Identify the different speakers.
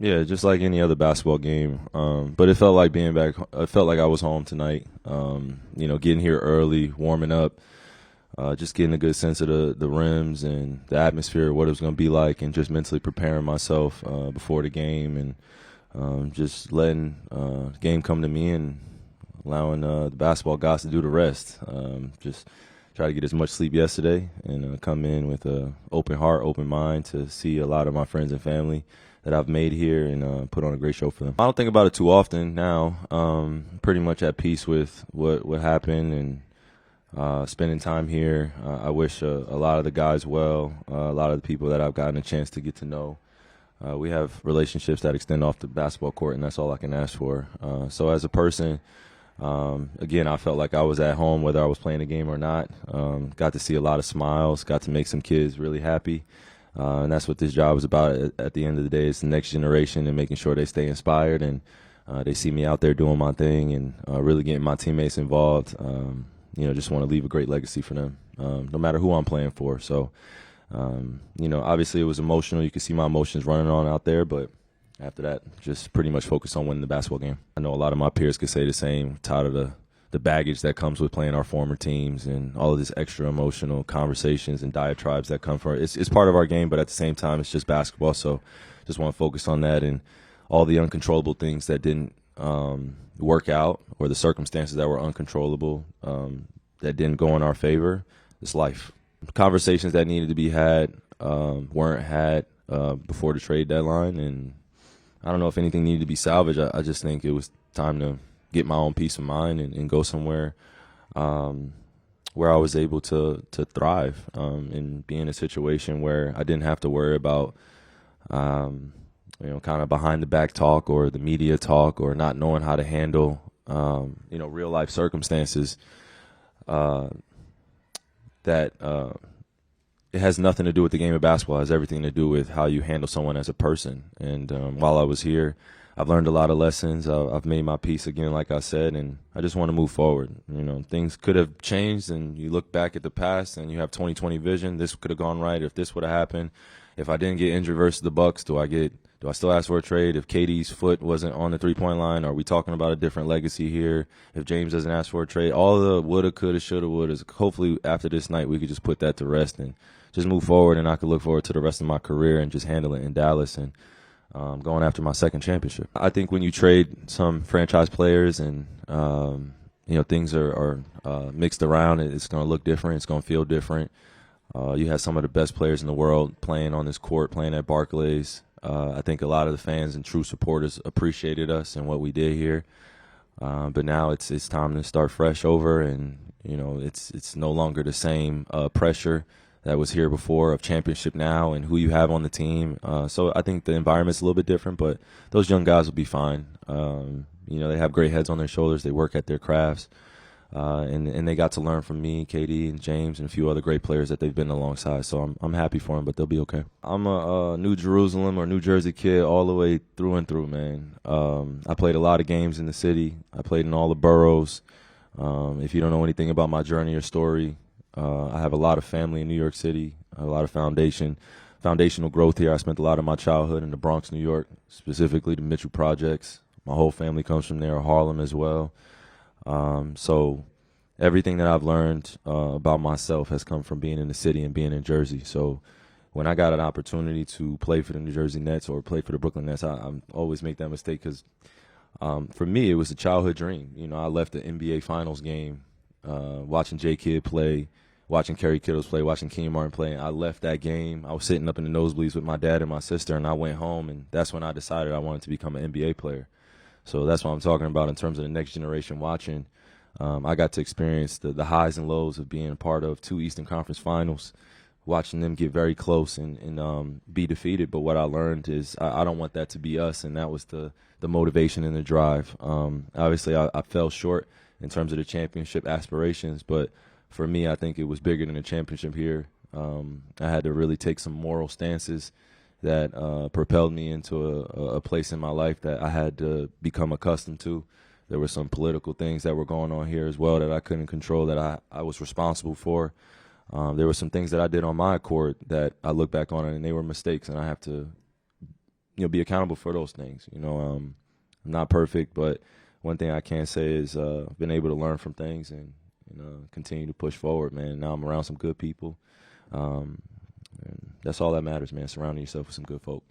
Speaker 1: Yeah, just like any other basketball game. But it felt like being back. It felt like I was home tonight. Getting here early, warming up, just getting a good sense of the rims and the atmosphere, what it was going to be like, and just mentally preparing myself before the game, and just letting the game come to me and allowing the basketball guys to do the rest. Just try to get as much sleep yesterday and come in with an open heart, open mind to see a lot of my friends and family that I've made here and put on a great show for them. I don't think about it too often now. Pretty much at peace with what happened and spending time here. I wish a lot of the guys well, a lot of the people that I've gotten a chance to get to know. We have relationships that extend off the basketball court, and that's all I can ask for. So as a person, again, I felt like I was at home whether I was playing a game or not. Got to see a lot of smiles, got to make some kids really happy. And that's what this job is about at the end of the day. It's the next generation and making sure they stay inspired and they see me out there doing my thing and really getting my teammates involved. Just want to leave a great legacy for them, no matter who I'm playing for. So, obviously it was emotional. You could see my emotions running on out there, but after that, just pretty much focus on winning the basketball game. I know a lot of my peers could say the same, tired of the baggage that comes with playing our former teams and all of this extra emotional conversations and diatribes that come from it. It's part of our game, but at the same time, it's just basketball. So just want to focus on that and all the uncontrollable things that didn't work out or the circumstances that were uncontrollable that didn't go in our favor. It's life. Conversations that needed to be had weren't had before the trade deadline, and I don't know if anything needed to be salvaged. I just think it was time to get my own peace of mind and go somewhere where I was able to thrive and be in a situation where I didn't have to worry about, kind of behind the back talk or the media talk or not knowing how to handle, real life circumstances that it has nothing to do with the game of basketball. It has everything to do with how you handle someone as a person. And while I was here, I've learned a lot of lessons. I've made my peace again, like I said, and I just want to move forward. Things could have changed, and you look back at the past, and you have 20/20 vision. This could have gone right if this would have happened. If I didn't get injured versus the Bucks, do I still ask for a trade? If KD's foot wasn't on the three-point line, are we talking about a different legacy here? If James doesn't ask for a trade, all the woulda, coulda, shoulda, wouldas. Hopefully, after this night, we could just put that to rest and just move forward, and I could look forward to the rest of my career and just handle it in Dallas and going after my second championship. I think when you trade some franchise players and, things are mixed around, it's going to look different. It's going to feel different. You have some of the best players in the world playing on this court, playing at Barclays. I think a lot of the fans and true supporters appreciated us and what we did here. But now it's time to start fresh over, and, it's no longer the same pressure that was here before of championship now and who you have on the team. So I think the environment's a little bit different, but those young guys will be fine. They have great heads on their shoulders. They work at their crafts. And they got to learn from me, KD, and James, and a few other great players that they've been alongside. So I'm happy for them, but they'll be okay. I'm a New Jerusalem or New Jersey kid all the way through and through, man. I played a lot of games in the city. I played in all the boroughs. If you don't know anything about my journey or story, I have a lot of family in New York City, a lot of foundational growth here. I spent a lot of my childhood in the Bronx, New York, specifically the Mitchell Projects. My whole family comes from there, Harlem as well. So everything that I've learned about myself has come from being in the city and being in Jersey. So when I got an opportunity to play for the New Jersey Nets or play for the Brooklyn Nets, I always make that mistake because for me it was a childhood dream. I left the NBA Finals game watching J. Kidd play, watching Kerry Kittles play, watching Kenyon Martin play. And I left that game. I was sitting up in the nosebleeds with my dad and my sister, and I went home, and that's when I decided I wanted to become an NBA player. So that's what I'm talking about in terms of the next generation watching. I got to experience the highs and lows of being a part of 2 Eastern Conference Finals, watching them get very close and be defeated. But what I learned is I don't want that to be us, and that was the motivation and the drive. Obviously, I fell short in terms of the championship aspirations, but for me, I think it was bigger than a championship here. I had to really take some moral stances that propelled me into a place in my life that I had to become accustomed to. There were some political things that were going on here as well that I couldn't control, that I was responsible for. There were some things that I did on my accord that I look back on and they were mistakes, and I have to, be accountable for those things. I'm not perfect, but one thing I can say is I've been able to learn from things and continue to push forward, man. Now I'm around some good people. And that's all that matters, man, surrounding yourself with some good folk.